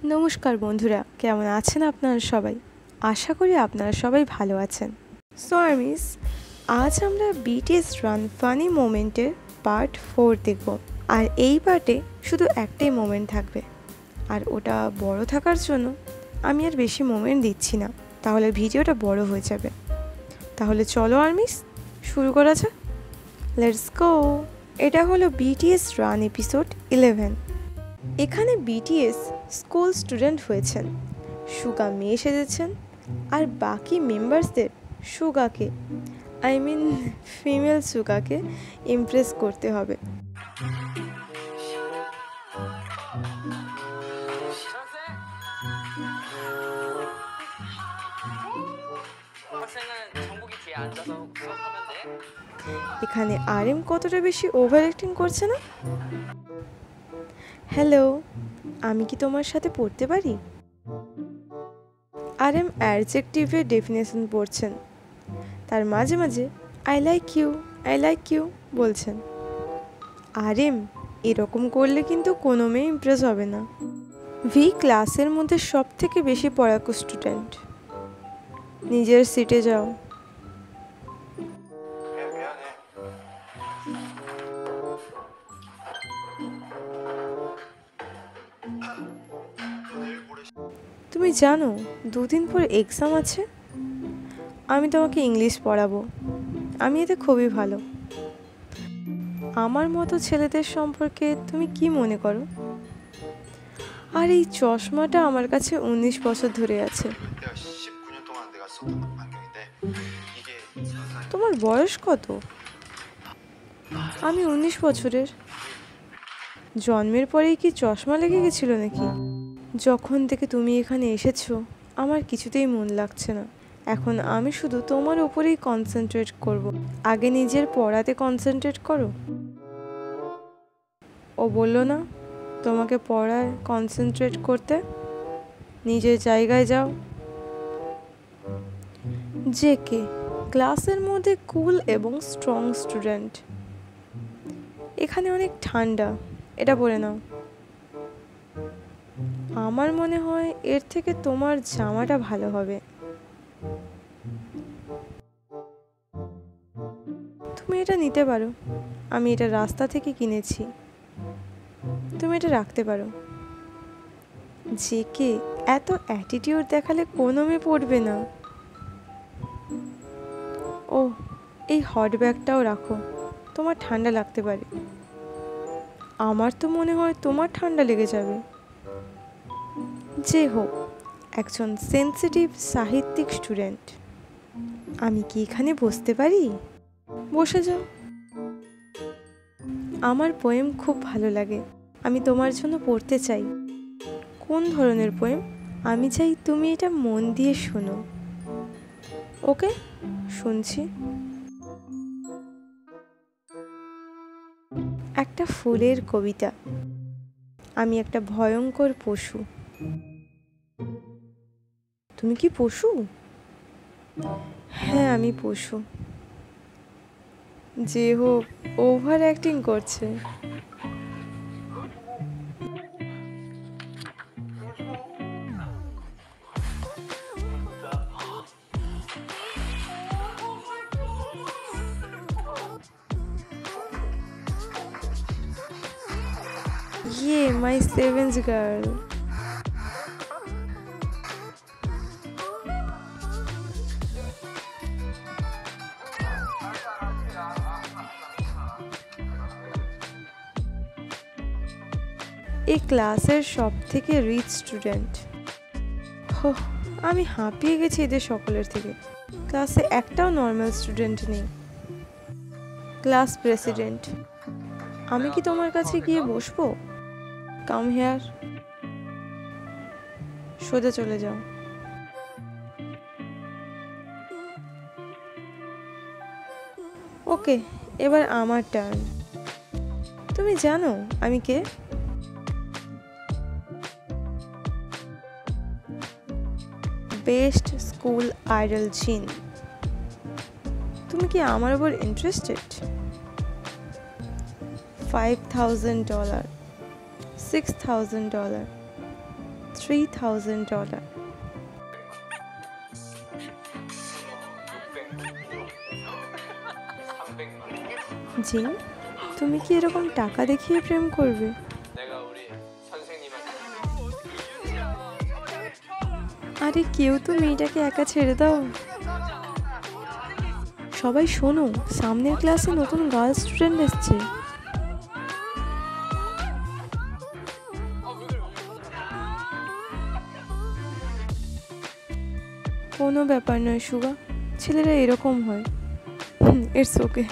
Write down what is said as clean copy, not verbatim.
নমস্কার বন্ধুরা, কেমন আছেন আপনারা সবাই? আশা করি আপনারা সবাই ভালো আছেন। সো আর্মিস, আজ আমরা বিটিএস রান ফানি মোমেন্টের পার্ট 4 দেখব। আর এই পার্টে শুধু একটাই মোমেন্ট থাকবে, আর ওটা বড় থাকার জন্য আমি আর বেশি মোমেন্ট দিচ্ছি না, তাহলে ভিডিওটা বড় হয়ে যাবে। তাহলে চলো আর্মিস, শুরু করা যাক। Let's go. এটা হলো বিটিএস রান এপিসোড 11। এখানে বিটিএস স্কুল স্টুডেন্ট হয়েছেন, সুগা মেয়ে সেজেছেন, আর বাকি মেম্বার্সদের সুগাকে ফিমেল সুগাকে ইমপ্রেস করতে হবে। এখানে আরএম কতটা বেশি ওভার অ্যাক্টিং করছে না? হ্যালো, আমি কি তোমার সাথে পড়তে পারি? আরএম অ্যাডজেক্টিভের ডেফিনেশন পড়ছেন, তার মাঝে মাঝে আই লাইক ইউ বলছেন। আরএম এরকম করলে কিন্তু কোনো মেয়ে ইমপ্রেস হবে না। ভি ক্লাসের মধ্যে সব থেকে বেশি পড়াকু স্টুডেন্ট। নিজের সিটে যাও। তুমি জানো 2 দিন পর এক্সাম আছে? আমি তোমাকে ইংলিশ পড়াবো, আমি এতে খুবই ভালো। আমার মতো ছেলেদের সম্পর্কে তুমি কি মনে করো? আর এই চশমাটা আমার কাছে 19 বছর ধরে আছে। তোমার বয়স কত? আমি 19 বছরের। জন্মের পরেই কি চশমা লেগে গেছিল নাকি? যখন থেকে তুমি এখানে এসেছো আমার কিছুতেই মন লাগছে না। এখন আমি শুধু তোমার উপরেই কনসেন্ট্রেট করব। আগে নিজের পড়াতে কনসেন্ট্রেট করো। ও বললো না তোমাকে পড়ায় কনসেন্ট্রেট করতে? নিজের জায়গায় যাও। জেকে ক্লাসের মধ্যে কুল এবং স্ট্রং স্টুডেন্ট। এখানে অনেক ঠান্ডা, এটা পরে নাও। আমার মনে হয় এর থেকে তোমার জামাটা ভালো হবে। তুমি এটা নিতে পারো, আমি এটা রাস্তা থেকে কিনেছি। তুমি এটা রাখতে পারো। জেকে এত অ্যাটিটিউড দেখালে কোনো মেয়ে পড়বে না। ও, এই হট ব্যাগটাও রাখো, তোমার ঠান্ডা লাগতে পারে। আমার তো মনে হয় তোমার ঠান্ডা লেগে যাবে। যে হোক, একজন সেন্সিটিভ সাহিত্যিক স্টুডেন্ট। আমি কি এখানে বসতে পারি? বসে যাও। আমার পোয়েম খুব ভালো লাগে, আমি তোমার জন্য পড়তে চাই। কোন ধরনের পোয়েম? আমি চাই তুমি এটা মন দিয়ে শোনো। ওকে, শুনছি। একটা ফুলের কবিতা। আমি একটা ভয়ঙ্কর পশু। তুমি কি পশু? হ্যাঁ, আমি পশু। যে হোক, ওভার অ্যাক্টিং করছে। মাই সেভেন্থ গার্ল। এই ক্লাসের সব থেকে রিচ স্টুডেন্ট। হো, আমি হাঁপিয়ে গেছি এদের সকলের থেকে। ক্লাসে একটাও নর্মাল স্টুডেন্ট নেই। ক্লাস প্রেসিডেন্ট, আমি কি তোমার কাছে গিয়ে বসবো? Come here. সোজা চলে যাও। ওকে, এবার আমার টার্ন। তুমি জানো আমি কে? বেস্ট স্কুল আইডল জিন। তুমি কি আমার উপর ইন্টারেস্টেড? $5,000, $6,000, $3,000। জিন, তুমি কি এরকম টাকা দেখিয়ে প্রেম করবে? আরে কেউ তো মেয়েটাকে একা ছেড়ে দাও। সবাই শোনো, সামনের ক্লাসে নতুন গার্লস স্টুডেন্ট এসছে। কোনো ব্যাপার নয় সুগা, ছেলেরা এরকম হয়। It's okay.